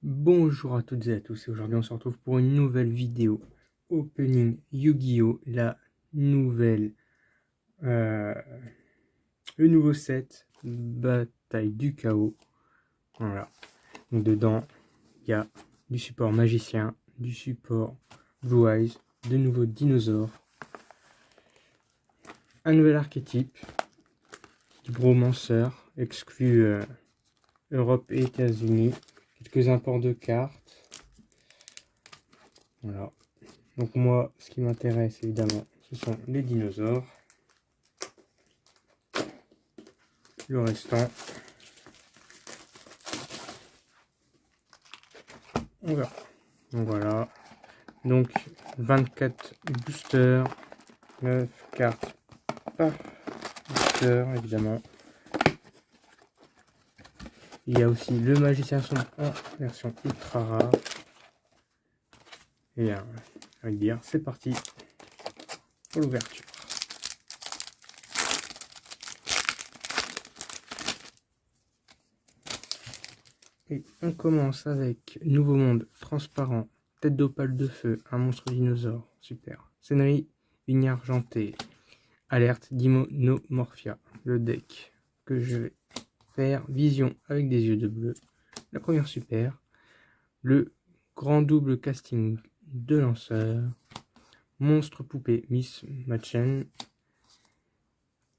Bonjour à toutes et à tous, et aujourd'hui on se retrouve pour une nouvelle vidéo Opening Yu-Gi-Oh! Nouvelle, euh, le nouveau set Bataille du Chaos. Voilà, donc dedans il y a du support magicien, du support Blue Eyes, de nouveaux dinosaures, un nouvel archétype, du Bromancer, exclu Europe et États-Unis, quelques imports de cartes. Voilà. Donc moi, ce qui m'intéresse évidemment, ce sont les dinosaures. Le restant, on verra. Donc voilà. Donc 24 boosters, 9 cartes par booster évidemment. Il y a aussi le magicien sombre en version ultra rare. Et avec dire, c'est parti pour l'ouverture. Et on commence avec Nouveau Monde transparent, tête d'opale de feu, un monstre dinosaure, super. Scénerie, vigne argentée, alerte d'Imonomorphia, le deck que je vais faire, vision avec des yeux de bleu, la première super, le grand double casting de lanceur, monstre poupée Miss Machen,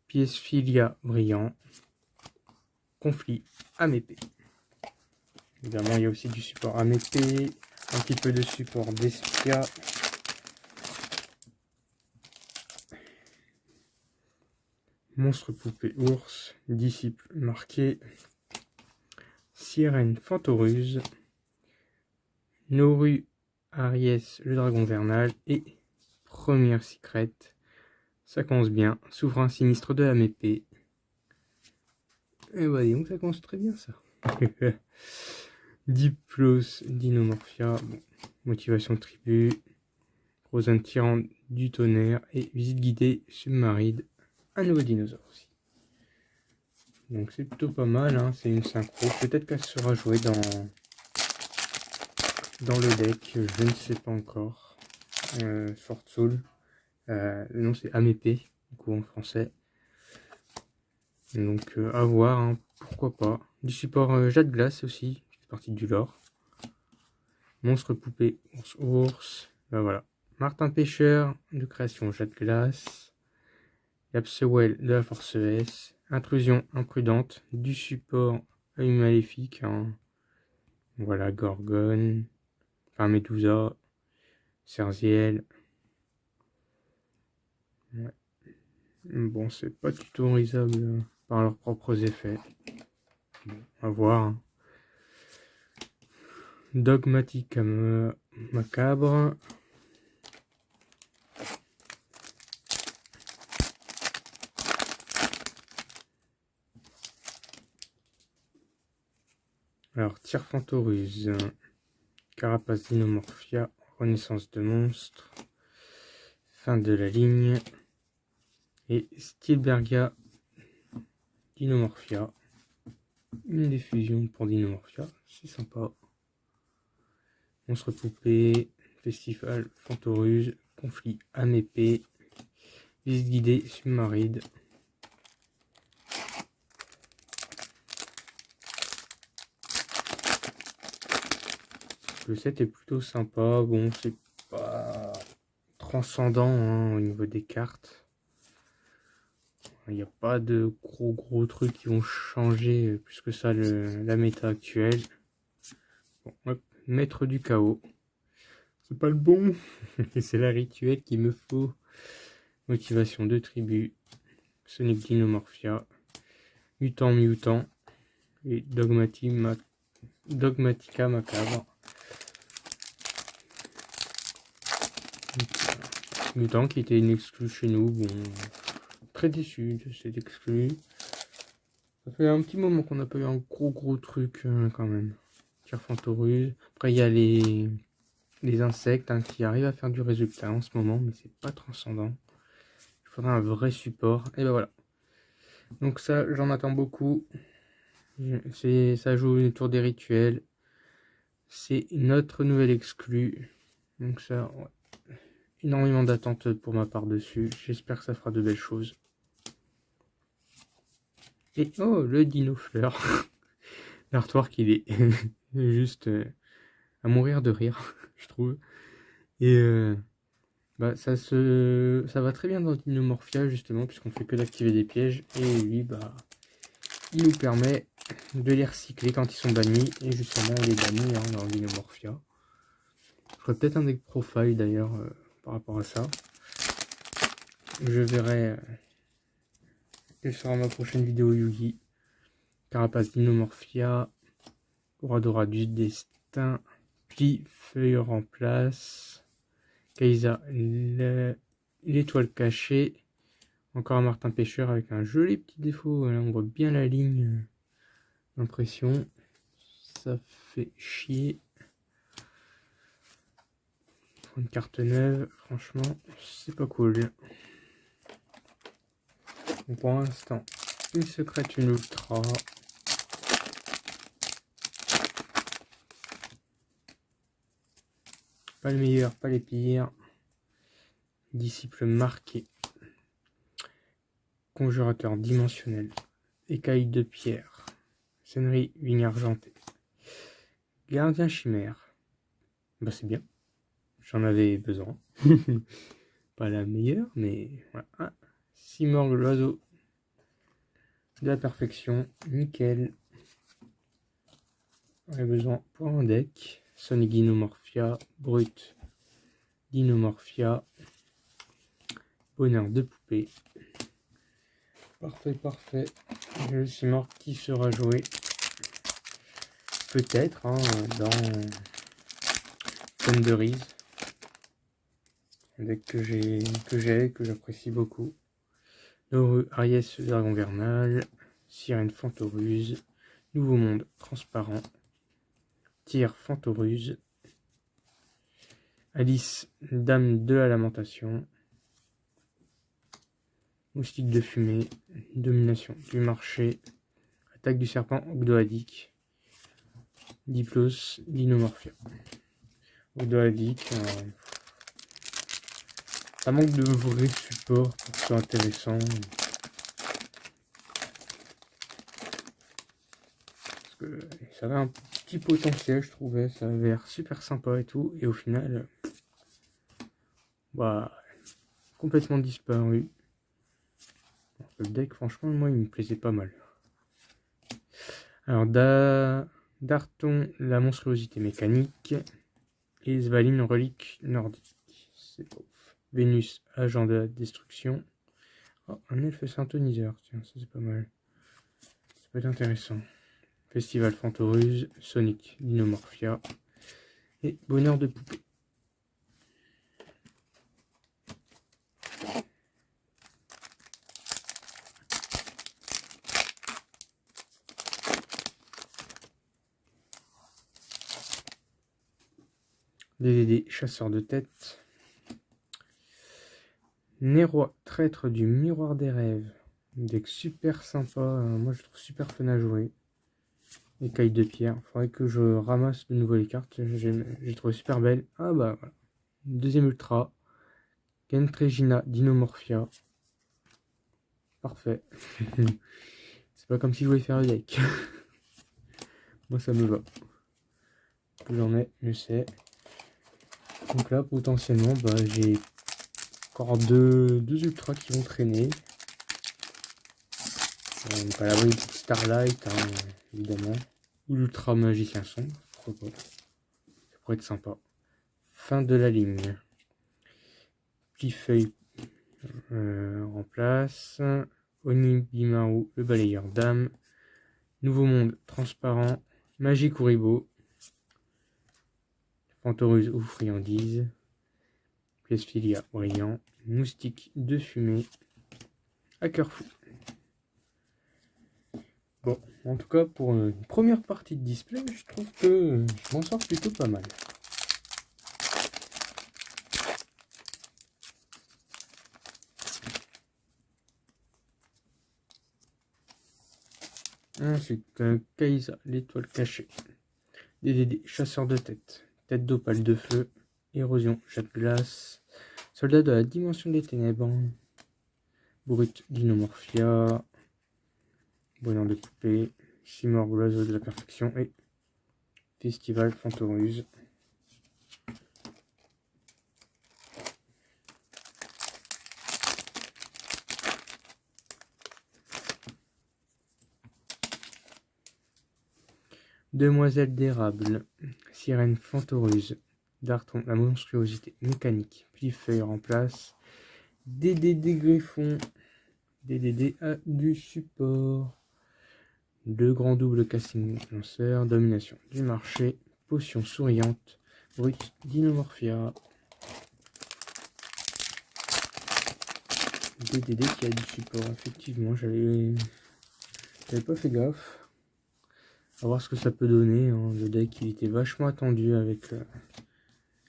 pièce filia brillant, conflit Amépée. Évidemment, il y a aussi du support Amépée, un petit peu de support d'Espia. Monstre poupée ours, disciple marqué, sirène fantoruse, Noru Aries le dragon vernal et première secrète. Ça commence bien, souverain sinistre de Amépée. Et bah donc ça commence très bien ça. Diplos d'Inomorphia, bon, motivation tribu, Rosanne tyran du tonnerre et visite guidée submaride, un nouveau dinosaure aussi. Donc c'est plutôt pas mal, hein, c'est une synchro, peut-être qu'elle sera jouée dans le deck, je ne sais pas encore. Fort Soul, le nom c'est Amépée, du coup en français. Donc à voir, hein, pourquoi pas. Du support Jade Glace aussi, c'est partie du lore. Monstre poupée ours, ben voilà. Martin Pêcheur de création Jade Glace. Yapsewell de la force S. Intrusion imprudente, du support œil maléfique, hein. Voilà, Gorgone, enfin Medusa, Cerziel. Ouais. Bon, c'est pas tutorisable par leurs propres effets. Bon, à voir, hein. Dogmatique macabre. Alors, Tir Fantoruse, Carapace d'Inomorphia, Renaissance de monstre, fin de la ligne, et Stilbergia d'Inomorphia. Une des fusions pour Dinomorphia, c'est sympa. Monstre poupée, Festival Fantoruse, Conflit Amépée, Visite guidée submaride. Le set est plutôt sympa, bon c'est pas transcendant, hein, au niveau des cartes. Il n'y a pas de gros trucs qui vont changer plus que ça la méta actuelle. Bon, hop, maître du chaos. C'est pas le bon, c'est la rituelle qu'il me faut. Motivation de tribu, Sonic Dinomorphia, Mutant et Dogmatica macabre. Mutant qui était une exclue chez nous, bon, très déçu de cette exclue. Ça fait un petit moment qu'on n'a pas eu un gros truc quand même. Tir Fantoruse. Après il y a les insectes, hein, qui arrivent à faire du résultat en ce moment, mais c'est pas transcendant. Il faudra un vrai support. Et ben voilà. Donc ça, j'en attends beaucoup. Ça joue autour des rituels. c'est notre nouvelle exclue. Donc ça, ouais. Énormément d'attentes pour ma part dessus. J'espère que ça fera de belles choses. Et oh, le dino fleur. L'artwork, il est juste à mourir de rire, je trouve. Et bah, ça va très bien dans Dinomorphia, justement, puisqu'on fait que d'activer des pièges. Et lui, bah, il nous permet de les recycler quand ils sont bannis. Et justement, on les bannit hein, dans Dinomorphia. Je ferai peut-être un deck profile d'ailleurs par rapport à ça. Je verrai quelle sera ma prochaine vidéo Yugi. Carapace Dinomorphia. Oradora du Destin. Pli Feuille remplace. Kaisa l'étoile cachée. Encore un Martin Pêcheur avec un joli petit défaut. Là, on voit bien la ligne d'impression. Ça fait chier. Une carte neuve, franchement, c'est pas cool. Donc pour l'instant, une secrète, une ultra. Pas le meilleur, pas les pires. Disciple marqué. Conjurateur dimensionnel. Écaille de pierre. Scénerie, vigne argentée. Gardien chimère. Bah c'est bien. J'en avais besoin. Pas la meilleure, mais voilà. Simorgue l'oiseau de la perfection. Nickel. J'aurais besoin pour un deck. Sonic Dinomorphia. Brut Dinomorphia. Bonheur de poupée. Parfait, parfait. Le Simorgue qui sera joué. Peut-être hein, dans Thunderise. Un deck que j'apprécie beaucoup. Noru Ariès Dragon Vernal. Sirène Fantoruse. Nouveau Monde Transparent. Tyr Fantoruse. Alice Dame de la Lamentation. Moustique de fumée. Domination du marché. Attaque du serpent Ogdoadic. Diplos Dinomorphia. Ogdoadic. Ça manque de vrais supports pour que ce soit intéressant. Parce que ça avait un petit potentiel, je trouvais. Ça avait l'air super sympa et tout. Et au final, bah, complètement disparu. Le deck, franchement, moi, il me plaisait pas mal. Alors, Darton, la monstruosité mécanique. Et Svaline, relique nordique. C'est pauvre. Vénus, agent de la destruction. Oh, un elfe synthoniseur, tiens, ça c'est pas mal. Ça peut être intéressant. Festival Fantoruse, Sonic, Dinomorphia et Bonheur de poupée. DDD, chasseur de tête. Nérois, traître du miroir des rêves. Deck super sympa, moi je trouve super fun à jouer. Écaille de pierre, faudrait que je ramasse de nouveau les cartes, j'ai trouvé super belle. Ah bah voilà, deuxième ultra. Kentrégina Dinomorphia. Parfait. C'est pas comme si je voulais faire le deck. Moi ça me va. Plus j'en ai, mieux c'est. Donc là potentiellement bah, j'ai encore deux ultras qui vont traîner. On n'est pas à l'abri de Starlight, hein, évidemment. Ou l'ultra magicien sombre. Pourquoi pas. Ça pourrait être sympa. Fin de la ligne. Pli-feuille remplace. Onibimaru, le balayeur d'âme. Nouveau monde transparent. Magie Kuribo. Fantoruse ou friandise. Pièce filia brillant. Moustique de fumée. Hacker fou. Bon, en tout cas, pour une première partie de display, je trouve que je m'en sors plutôt pas mal. Ensuite, Kaisa, l'étoile cachée. DDD, chasseur de tête. Tête d'opale de feu. Érosion, jet de glace. Soldat de la dimension des ténèbres. Brut, Dinomorphia. Bonheur de poupée. Simor, l'oiseau de la perfection. Et Festival, Fantoruse. Demoiselle d'érable, Sirène Fantoruse, Darton, la monstruosité mécanique, Pifeuille remplace, DDD Griffon, DDD a du support, deux grands doubles casting lanceur, domination du marché, potion souriante, Brut, Dinomorphia, DDD qui a du support, effectivement, j'avais pas fait gaffe. À voir ce que ça peut donner, hein. Le deck il était vachement attendu avec la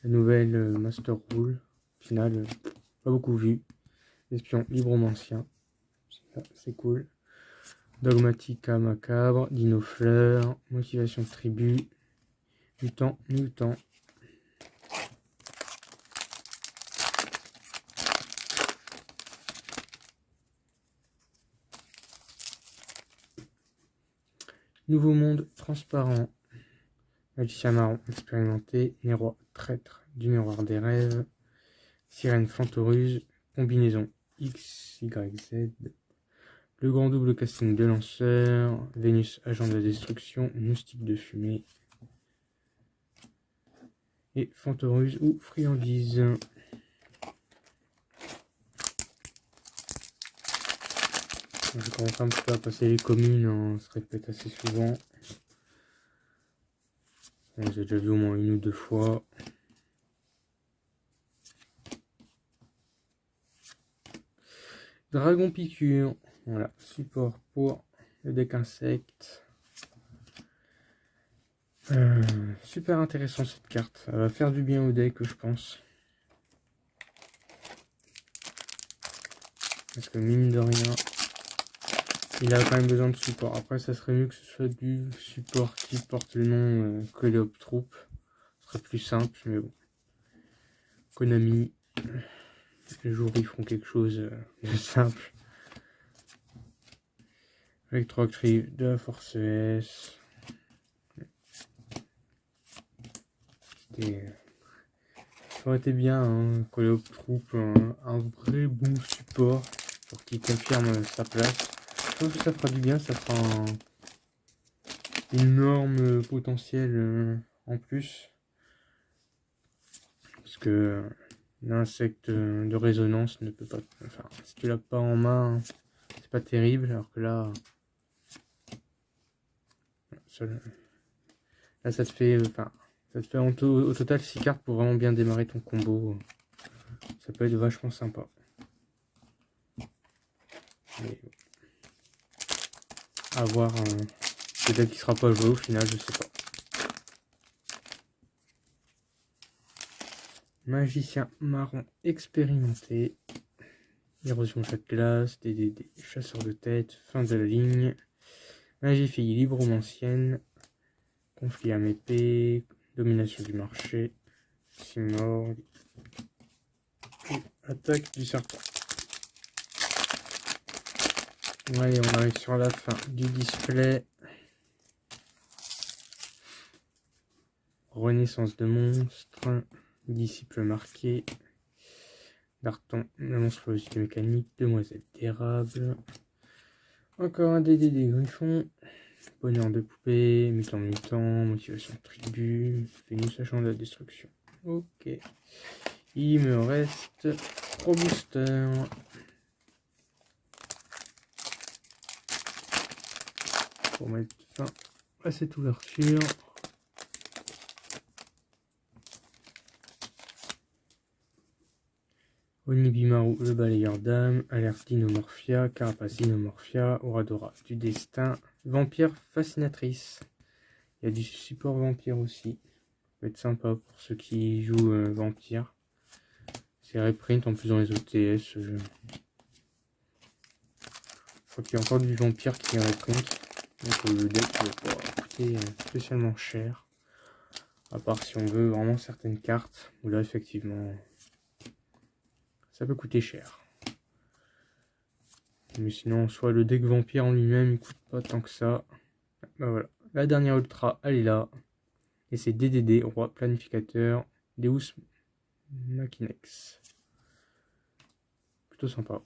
nouvelle Master Rule. Au final, pas beaucoup vu. Espion Libromancien, c'est cool. Dogmatica Macabre, Dino Fleur, Motivation Tribu, Mutant. Nouveau monde transparent. Magicien marron expérimenté. Nérois traître du miroir des rêves. Sirène Fantoruse. Combinaison XYZ. Le grand double casting de lanceur. Vénus agent de la destruction. Moustique de fumée. Et Fantoruse ou friandise. Je commence un petit peu à passer les communes, on se répète assez souvent. On les a déjà vu au moins une ou deux fois. Dragon piqûre, voilà, support pour le deck insecte. Super intéressant cette carte, ça va faire du bien au deck je pense. Parce que mine de rien, il a quand même besoin de support. Après, ça serait mieux que ce soit du support qui porte le nom Coleop Troop. Ce serait plus simple, mais bon. Konami, le jour où ils feront quelque chose de simple. Rétroactive de la Force S. Ça aurait été bien, hein, Coleop Troop, un vrai bon support pour qu'il confirme sa place. Je pense que ça fera du bien, ça fera un énorme potentiel en plus. Parce que l'insecte de résonance ne peut pas... Enfin, si tu l'as pas en main, c'est pas terrible. Alors que là... Là, ça te fait... Enfin, ça te fait au total 6 cartes pour vraiment bien démarrer ton combo. Ça peut être vachement sympa. Mais... à voir... peut-être qu'il sera pas joué au final, je sais pas. Magicien marron expérimenté. Érosion jet de glace, DDD, chasseur de tête, fin de la ligne. Magifille libromancienne. Conflit à épée, domination du marché. Simorgue. Et attaque du serpent. Allez, on arrive sur la fin du display. Renaissance de monstre. Disciple marqué. Darton, la monstruosité mécanique. Demoiselle d'érable. Encore un DDD Griffon. Bonheur de poupée. Mutant. Motivation tribu. Vénus agent de la destruction. Ok. Il me reste 3 boosters. Pour mettre fin à cette ouverture. Onibimaru, le balayeur d'âme, Alerte Dinomorphia, Carapace Dinomorphia, Oradora du destin, Vampire fascinatrice. Il y a du support vampire aussi. Ça peut être sympa pour ceux qui jouent vampire. C'est reprint en plus dans les OTS. Je crois qu'il y a encore du vampire qui est reprint. Donc le deck ne va pas coûter spécialement cher. À part si on veut vraiment certaines cartes, où là effectivement ça peut coûter cher. Mais sinon, soit le deck vampire en lui-même, il coûte pas tant que ça. Bah voilà, la dernière ultra, elle est là. Et c'est DDD, roi planificateur, Deus Machinex. Plutôt sympa.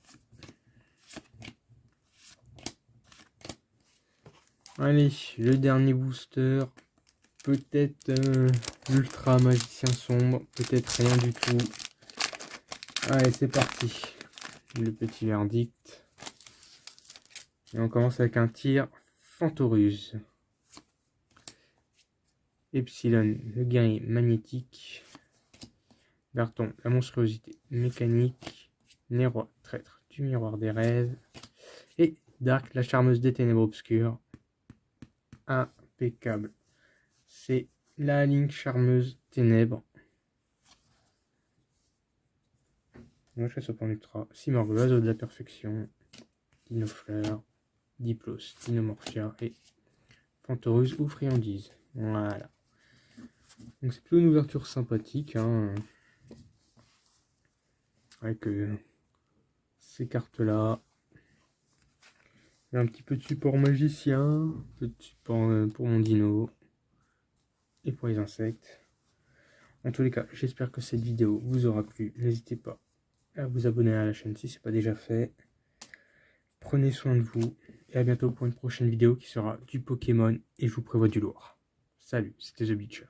Allez, le dernier booster. Peut-être l'ultra magicien sombre, peut-être rien du tout. Allez, c'est parti. Le petit verdict. Et on commence avec un tir Fantoruse. Epsilon, le guerrier magnétique. Berton, la monstruosité mécanique. Nero, traître du miroir des rêves. Et Dark, la charmeuse des ténèbres obscures. Impeccable. C'est la ligne charmeuse ténèbres. Moi, je fais ultra. Simorgh, l'oiseau de la perfection. Dinofleur, Diplos, Dinomorphia et Fantoruse ou Friandise. Voilà. Donc c'est plutôt une ouverture sympathique. Hein, avec ces cartes-là. Un petit peu de support magicien. Un peu de support pour mon dino. Et pour les insectes. En tous les cas, j'espère que cette vidéo vous aura plu. N'hésitez pas à vous abonner à la chaîne si ce n'est pas déjà fait. Prenez soin de vous. Et à bientôt pour une prochaine vidéo qui sera du Pokémon. Et je vous prévois du lourd. Salut, c'était The Beacher.